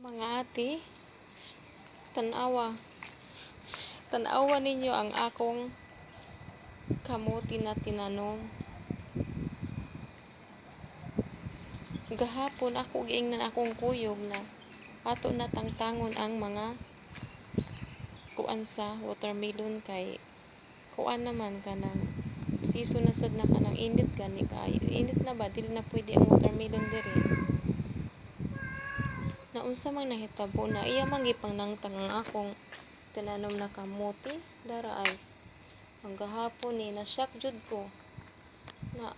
Mga ate, tanawa ninyo ang akong kamuti na tinanom. Gahapon ako giingnan akong kuyog na ato na tangtangon ang mga kuan sa watermelon kay kuan naman kanang season na sad na kanang init gani kaayo. Init na ba dili na pwede ang watermelon diri. Naunsa man nahitabo na iya man gipang nangtang ang akong tinanom na kamuti dara ay ang gahapon ni na shock jud ko na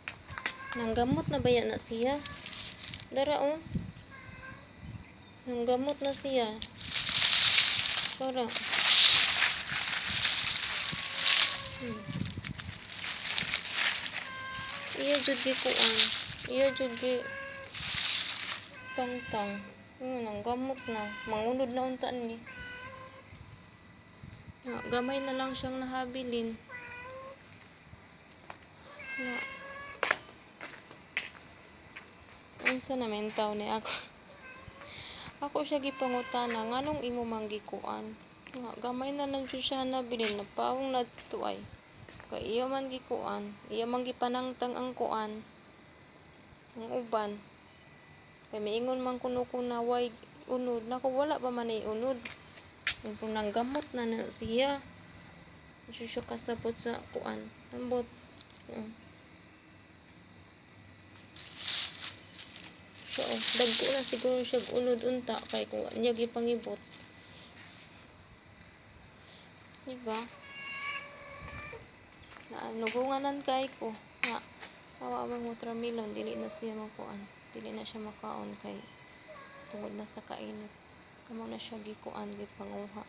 nanggamot na baya na siya dara nanggamot na siya para iya jud gi kuan iya jud gi tangtang nanggamot na mangunod na unta ni gamay na lang siyang nahabilin na unsa na mentaw ni ako siya gipangutana nganong imo manggikuan gamay na lang jud siya nabilin napawong na dito ay kay iya man gikuan iya man gipanangtang ang kuan ang uban kay miingon man kuno ko na way unod nako wala pa man ay unod kung nanggamot na na siya siya kasabot sa kuan ambot so dagko na siguro siya unod unta kay kung niya gipangibot diba na nugunganan kay ko na awa mang watermelon dili na siya makuan dili na siya makaon kay tungod na sa kainit amo na siya gikuan gipanguha